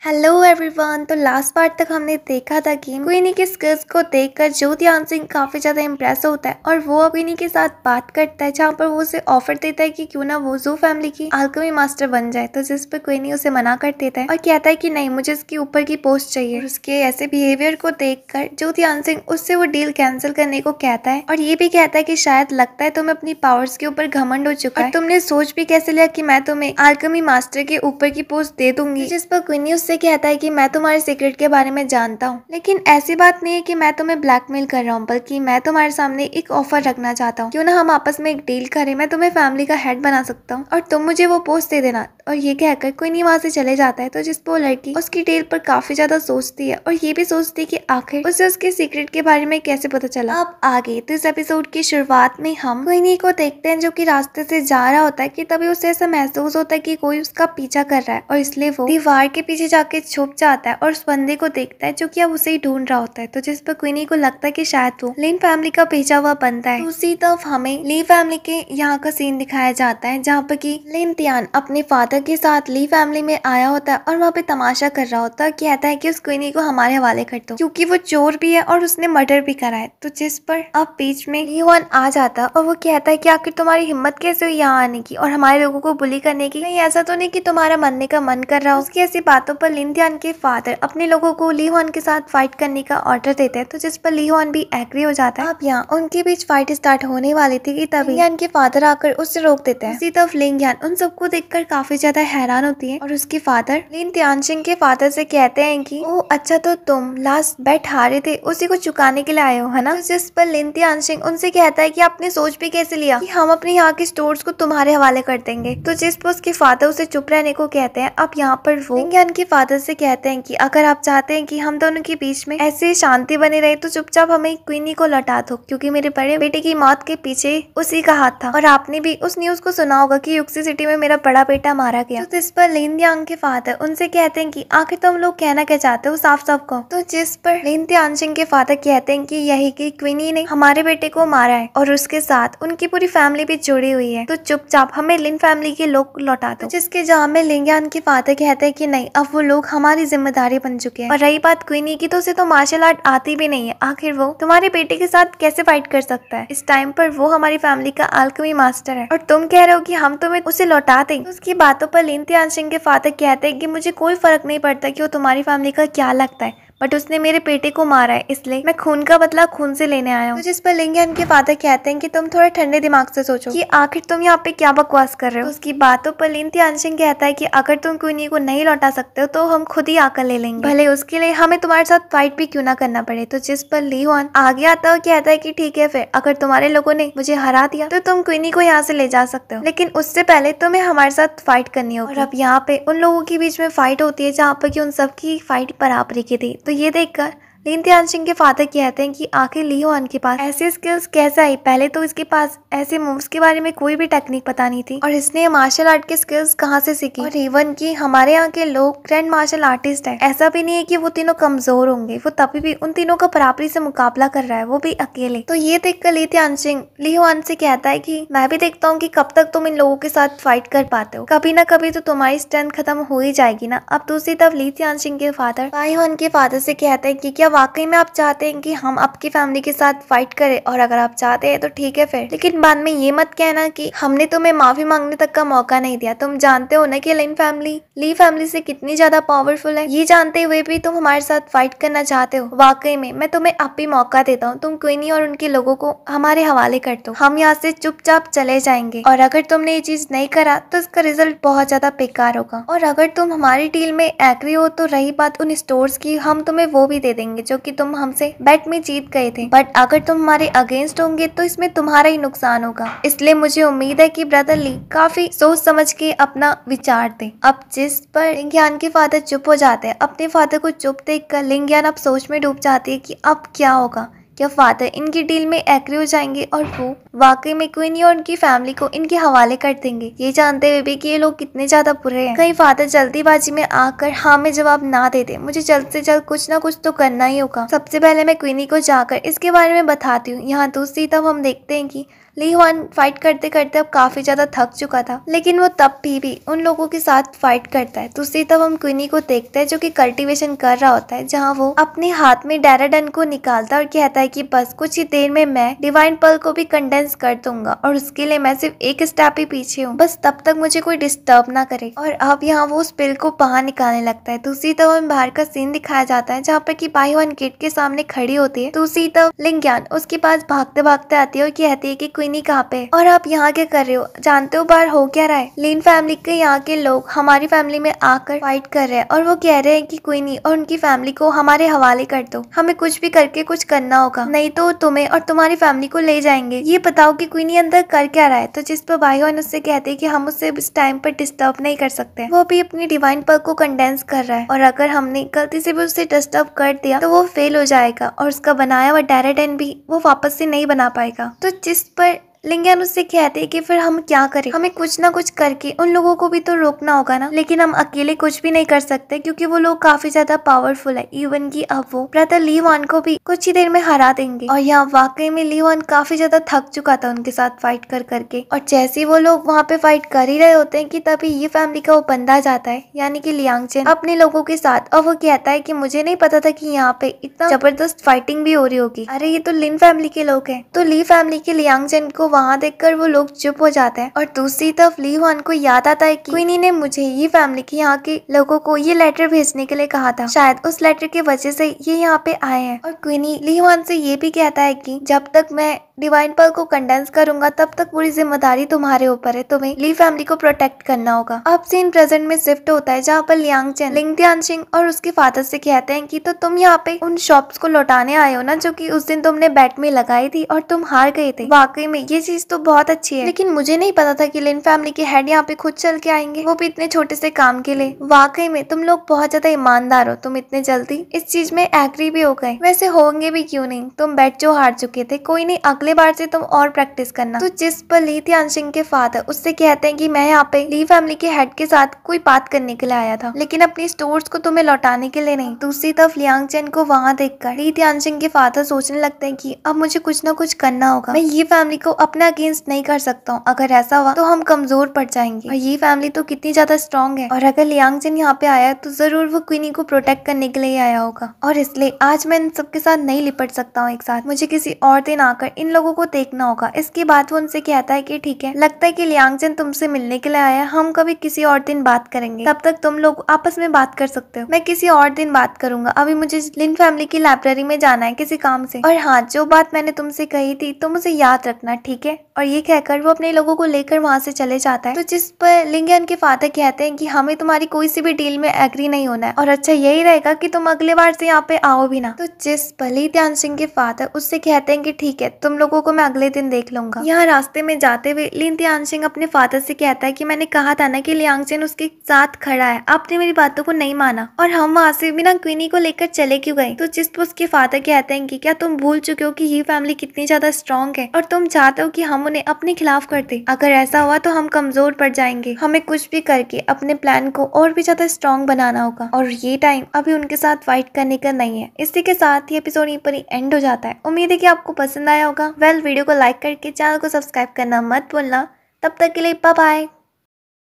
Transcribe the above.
Hello everyone. तो last part तक हमने देखा था कि क्वीनी के स्किल्स को देखकर ज्योतियान सिंह काफी ज्यादा इम्प्रेस होता है और वो क्वीनी के साथ बात करता है, जहाँ पर वो उसे ऑफर देता है कि क्यों ना वो जू फैमिली की अल्केमी मास्टर बन जाए। तो जिस पर क्वीनी उसे मना कर देता है और कहता है कि नहीं, मुझे इसके ऊपर की पोस्ट चाहिए। उसके ऐसे बिहेवियर को देखकर ज्योतियान सिंह उससे वो डील कैंसिल करने को कहता है और ये भी कहता है कि शायद लगता है तुम्हें अपनी पावर्स के ऊपर घमंड हो चुका है, तुमने सोच भी कैसे लिया कि मैं तुम्हें अल्केमी मास्टर के ऊपर की पोस्ट दे दूंगी। जिस पर क्वीनी से कहता है कि मैं तुम्हारे सीक्रेट के बारे में जानता हूँ, लेकिन ऐसी बात नहीं है कि मैं तुम्हें ब्लैकमेल कर रहा हूँ, बल्कि मैं तुम्हारे सामने एक ऑफर रखना चाहता हूँ। क्यों ना हम आपस में एक डील करें, मैं तुम्हें फैमिली का हेड बना सकता हूँ और तुम मुझे वो पोस्ट दे देना। और ये कहकर क्वीनी वहां से चले जाता है। तो जिस पर वो लड़की उसकी डील पर काफी ज्यादा सोचती है और ये भी सोचती है कि आखिर उसे उसके सीक्रेट के बारे में कैसे पता चला। अब आगे तो इस एपिसोड की शुरुआत में हम क्वीनी को देखते हैं जो कि रास्ते से जा रहा होता है कि तभी उसे ऐसा महसूस होता है कि कोई उसका पीछा कर रहा है और इसलिए वो दीवार के पीछे जाके छुप जाता है और उस बंदे को देखता है जो कि अब उसे ही ढूंढ रहा होता है। तो जिस पर क्वीनी को लगता है कि शायद वो लिन फैमिली का भेजा हुआ बंदा है। दूसरी तरफ हमें ली फैमिली के यहाँ का सीन दिखाया जाता है, जहाँ पर कि लिन तियान अपने फादर के साथ ली फैमिली में आया होता है और वहाँ पे तमाशा कर रहा होता है। कहता है कि उस क्वीनी को हमारे हवाले कर दो क्योंकि वो चोर भी है और उसने मर्डर भी करा है। तो जिस पर अब बीच में ली हुआन आ जाता और वो कहता है कि आखिर तुम्हारी हिम्मत कैसे हुई यहाँ आने की और हमारे लोगों को बुली करने की। कहीं ऐसा तो नहीं कि तुम्हारा मरने का मन कर रहा हो। उसकी ऐसी बातों पर लिन तियान के फादर अपने लोगों को ली हुआन के साथ फाइट करने का ऑर्डर देते हैं। तो जिस पर ली हुआन भी एग्री हो जाता है। अब यहाँ उनके बीच फाइट स्टार्ट होने वाली थी कि तभी लिंग यान के फादर आकर उससे रोक देते हैं। इसी तरफ लिंग यान उन सबको देखकर काफी ज्यादा हैरान होती है और उसके फादर लिन तियान सिंह के फादर से कहते हैं कि ओ अच्छा, तो तुम लास्ट बेट हारे थे, उसी को चुकाने के लिए आए हो, है ना। तो जिस पर लिन तियान सिंह उनसे कहता है कि आपने सोच भी कैसे लिया कि हम अपने यहाँ के स्टोर्स को तुम्हारे हवाले कर देंगे। तो जिस पर उसके फादर उसे चुप रहने को कहते हैं। अब यहाँ पर वो लिंग यान के फादर से कहते हैं कि अगर आप चाहते हैं कि हम दोनों के बीच में ऐसे शांति बनी रहे तो चुपचाप हमें क्वीनी को लौटा दो, क्योंकि मेरे बड़े बेटे की मौत के पीछे उसी का हाथ था और आपने भी उस न्यूज को सुना होगा कि युक्सी सिटी में मेरा बड़ा बेटा मारा गया। तो जिस पर लिन यांग के फादर उनसे कहते हैं कि आखिर तुम लोग कहना क्या चाहते हो, साफ साफ कहो। तो जिस पर लिन तियान सिंह के फादर कहते हैं कि यही कि क्वीनी ने हमारे बेटे को मारा है और उसके साथ उनकी पूरी फैमिली भी जुड़ी हुई है, तो चुपचाप हमें लिन फैमिली के लोग लौटा दो। जिसके जहाँ में लिन यांग के फादर कहते हैं कि नहीं, अब वो लोग हमारी जिम्मेदारी बन चुके हैं। और रही बात क्वीनी की, तो उसे तो मार्शल आर्ट आती भी नहीं है, आखिर वो तुम्हारे बेटे के साथ कैसे फाइट कर सकता है। इस टाइम पर वो हमारी फैमिली का अल्केमी मास्टर है और तुम कह रहे हो कि हम तुम्हें उसे लौटा दें। तो उसकी बातों पर लिन तियान सिंह के फादर कहते हैं कि मुझे कोई फर्क नहीं पड़ता कि वो तुम्हारी फैमिली का क्या लगता है, बट उसने मेरे बेटे को मारा है, इसलिए मैं खून का बदला खून से लेने आया हूँ। तो जिस पर लिंग यान के फादर कहते हैं कि तुम थोड़ा ठंडे दिमाग से सोचो कि आखिर तुम यहाँ पे क्या बकवास कर रहे हो। तो उसकी बातों पर लिन तियान सिंह कहता है कि अगर तुम क्वीनी को नहीं लौटा सकते हो तो हम खुद ही आकर ले लेंगे, भले उसके लिए हमें तुम्हारे साथ फाइट भी क्यों ना करना पड़े। तो जिस पर ली हुआन आगे आता और कहता है कि ठीक है, फिर अगर तुम्हारे लोगों ने मुझे हरा दिया तो तुम क्वीनी को यहाँ से ले जा सकते हो, लेकिन उससे पहले तुम्हें हमारे साथ फाइट करनी होगी। और अब यहाँ पे उन लोगों के बीच में फाइट होती है जहाँ पर की उन सबकी फाइट बराबरी की थी। तो ये देखकर लिन तियान सिंह के फादर कहते हैं कि आखिर ली हुआन के पास ऐसी स्किल्स कैसे आई, पहले तो इसके पास ऐसे मूव्स के बारे में कोई भी टेक्निक पता नहीं थी और इसने मार्शल आर्ट के स्किल्स कहाँ से सीखी। और इवन कि हमारे यहाँ के लोग ग्रैंड मार्शल आर्टिस्ट है, ऐसा भी नहीं है कि वो तीनों कमजोर होंगे, वो तभी भी उन तीनों का बराबरी से मुकाबला कर रहा है, वो भी अकेले। तो ये देखकर ली तियान सिंह ली हुआन से कहता है कि मैं भी देखता हूँ कि कब तक तुम इन लोगों के साथ फाइट कर पाते हो, कभी ना कभी तो तुम्हारी स्ट्रेंथ खत्म हो ही जाएगी ना। अब दूसरी तरफ ली तियान सिंह के फादर बाई हुआन के फादर से कहते हैं कि क्या वाकई में आप चाहते हैं कि हम आपकी फैमिली के साथ फाइट करें, और अगर आप चाहते हैं तो ठीक है फिर, लेकिन बाद में ये मत कहना कि हमने तुम्हें माफी मांगने तक का मौका नहीं दिया। तुम जानते हो ना कि ली फैमिली से कितनी ज्यादा पावरफुल है, ये जानते हुए भी तुम हमारे साथ फाइट करना चाहते हो। वाकई में मैं तुम्हें अब भी मौका देता हूँ, तुम क्वीनी और उनके लोगों को हमारे हवाले कर दो, हम यहाँ से चुपचाप चले जाएंगे। और अगर तुमने ये चीज नहीं करा तो इसका रिजल्ट बहुत ज्यादा बेकार होगा। और अगर तुम हमारी डील में एग्री हो तो रही बात उन स्टोर्स की, हम तुम्हें वो भी दे देंगे जो कि तुम हमसे बेट में जीत गए थे, बट अगर तुम हमारे अगेंस्ट होंगे तो इसमें तुम्हारा ही नुकसान होगा। इसलिए मुझे उम्मीद है कि ब्रदर ली काफी सोच समझ के अपना विचार दे। अब जिस पर लिंग यान के फादर चुप हो जाते हैं, अपने फादर को चुप देखकर लिंग यान अब सोच में डूब जाती है कि अब क्या होगा, क्या फादर इनकी डील में एग्री हो जाएंगे और वो वाकई में क्वीनी और उनकी फैमिली को इनके हवाले कर देंगे, ये जानते हुए भी कि ये लोग कितने ज्यादा बुरे हैं। कहीं फादर जल्दीबाजी में आकर हाँ में जवाब ना दे दे। मुझे जल्द से जल्द कुछ ना कुछ तो करना ही होगा। सबसे पहले मैं क्वीनी को जाकर इसके बारे में बताती हूँ। यहाँ दूसरी तरफ हम देखते हैं कि ली ह्वान फाइट करते करते अब काफी ज्यादा थक चुका था, लेकिन वो तब भी उन लोगों के साथ फाइट करता है। दूसरी तरफ हम क्वीनी को देखते हैं जो कि कल्टीवेशन कर रहा होता है, जहाँ वो अपने हाथ में डेराडन को निकालता है और कहता है कि बस कुछ ही देर में मैं डिवाइन पर्ल को भी कंडेंस कर दूंगा और उसके लिए मैं सिर्फ एक स्टेप ही पीछे हूँ, बस तब तक मुझे कोई डिस्टर्ब ना करे। और अब यहाँ वो उस पिल को बाहर निकालने लगता है। दूसरी तरफ हमें बाहर का सीन दिखाया जाता है जहाँ पर कि बाई ह्वान गेट के सामने खड़ी होती है। दूसरी तरफ लिंगयान उसके पास भागते भागते आती है और कहती है कि क्वीनी कहाँ पे और आप यहाँ क्या कर रहे हो, जानते हो बाहर हो क्या रहा है। लिन फैमिली के यहाँ के लोग हमारी फैमिली में आकर फाइट कर रहे हैं और वो कह रहे हैं कि क्वीनी और उनकी फैमिली को हमारे हवाले कर दो, हमें कुछ भी करके कुछ करना होगा, नहीं तो तुम्हें और तुम्हारी फैमिली को ले जाएंगे। ये बताओ कि क्वीनी अंदर कर क्या रहा है। तो जिस पर भाई ह्वान उससे कहते हैं कि हम उससे इस टाइम पर डिस्टर्ब नहीं कर सकते, वो भी अपनी डिवाइन पर्ल को कंडेंस कर रहा है और अगर हमने गलती से भी उससे डिस्टर्ब कर दिया तो वो फेल हो जाएगा और उसका बनाया हुआ डेराडन भी वो वापस से नहीं बना पाएगा। तो जिस पर लिंगयान उससे कहते हैं कि फिर हम क्या करें, हमें कुछ ना कुछ करके उन लोगों को भी तो रोकना होगा ना, लेकिन हम अकेले कुछ भी नहीं कर सकते क्योंकि वो लोग काफी ज्यादा पावरफुल है। इवन की अब वो ब्रदर ली ह्वान को भी कुछ ही देर में हरा देंगे। और यहाँ वाकई में ली ह्वान काफी ज्यादा थक चुका था उनके साथ फाइट कर करके, और जैसे वो लोग वहाँ पे फाइट कर ही रहे होते हैं कि तभी ये फैमिली का वो बंदा जाता है, यानी कि लियांग चेन अपने लोगों के साथ, और वो कहता है कि मुझे नहीं पता था कि यहाँ पे इतना जबरदस्त फाइटिंग भी हो रही होगी। अरे ये तो लिन फैमिली के लोग हैं। तो ली फैमिली के लियांग चेन को वहाँ देखकर वो लोग चुप हो जाते हैं और दूसरी तरफ ली ह्वान को याद आता है कि क्वीनी ने मुझे ये फैमिली के यहाँ के लोगों को ये लेटर भेजने के लिए कहा था, शायद उस लेटर की वजह से ये यहाँ पे आए हैं। और क्वीनी ली ह्वान से ये भी कहता है कि जब तक मैं डिवाइन पर्ल को कंडेंस करूंगा तब तक पूरी जिम्मेदारी तुम्हारे ऊपर है, तुम्हें ली फैमिली को प्रोटेक्ट करना होगा। अब सीन प्रेजेंट में शिफ्ट होता है जहाँ पर लियांग चेन लिंग त्यानशिंग और उसके फादर से कहते हैं कि तो तुम यहाँ पे उन शॉप्स को लौटाने आए हो ना जो कि उस दिन तुमने बैट में लगाई थी और तुम हार गए थे। वाकई में ये चीज तो बहुत अच्छी है, लेकिन मुझे नहीं पता था कि लिन फैमिली के हेड यहाँ पे खुद चल के आएंगे, वो भी इतने छोटे से काम के लिए। वाकई में तुम लोग बहुत ज्यादा ईमानदार हो, तुम इतने जल्दी इस चीज में एग्री भी हो गए। वैसे होंगे भी क्यों नहीं, तुम बैट जो हार चुके थे, कोई नहीं अगले बार से तुम और प्रैक्टिस करना। तो जिस पर ली त्यानशिंग के फादर उससे कहते हैं कि मैं यहाँ पे ली फैमिली के हेड के साथ कोई बात करने के लिए आया था, लेकिन अपनी स्टोर्स को तुम्हें लौटाने के लिए नहीं। दूसरी तरफ लियांग चेन को वहाँ देखकर ली त्यानशिंग के फादर सोचने लगते हैं कि अब मुझे कुछ ना कुछ करना होगा, मैं ये फैमिली को अपने अगेंस्ट नहीं कर सकता हूँ, अगर ऐसा हुआ तो हम कमजोर पड़ जाएंगे और ये फैमिली तो कितनी ज्यादा स्ट्रॉन्ग है, और अगर लियांग चेन यहाँ पे आया तो जरूर वो क्वीनी को प्रोटेक्ट करने के लिए आया होगा, और इसलिए आज मैं इन सबके साथ नहीं लिपट सकता हूँ एक साथ, मुझे किसी और दिन आकर इन लोगों को देखना होगा। इसके बाद वो उनसे कहता है कि ठीक है, लगता है कि लियांग चेन तुमसे मिलने के लिए आया, हम कभी किसी और दिन बात करेंगे, तब तक तुम लोग आपस में बात कर सकते हो, मैं किसी और दिन बात करूंगा, अभी मुझे लिन फैमिली की लाइब्रेरी में जाना है किसी काम से, और हाँ जो बात मैंने तुमसे कही थी तुम उसे याद रखना, ठीक है। और ये कहकर वो अपने लोगों को लेकर वहां से चले जाता है। तो जिस पर लिंगयान के फादर कहते हैं कि हमें तुम्हारी कोई सी भी डील में एग्री नहीं होना है, और अच्छा यही रहेगा कि तुम अगले बार से यहाँ पे आओ भी ना। तो जिस पर ली त्यानशिंग के फादर उससे कहते हैं कि ठीक है, तुम लोगों को मैं अगले दिन देख लूंगा। यहाँ रास्ते में जाते हुए ली त्यानशिंग अपने फादर से कहता है कि मैंने कहा था ना कि लियांग चेन उसके साथ खड़ा है, आपने मेरी बातों को नहीं माना और हम वहां से बिना क्वीनी को लेकर चले क्यों गए। तो जिस पर उसके फादर कहते हैं कि क्या तुम भूल चुके हो कि ये फैमिली कितनी ज्यादा स्ट्रॉन्ग है और तुम चाहते हो कि हम उन्हें अपने खिलाफ कर दे, अगर ऐसा हुआ तो हम कमजोर पड़ जाएंगे, हमें कुछ भी करके अपने प्लान को और भी ज्यादा स्ट्रॉन्ग बनाना होगा, और ये टाइम अभी उनके साथ फाइट करने का नहीं है। इसी के साथ ये एपिसोड यहीं पर ही एंड हो जाता है। उम्मीद है कि आपको पसंद आया होगा। वीडियो को लाइक करके चैनल को सब्सक्राइब करना मत भूलना। तब तक के लिए बाय बाय।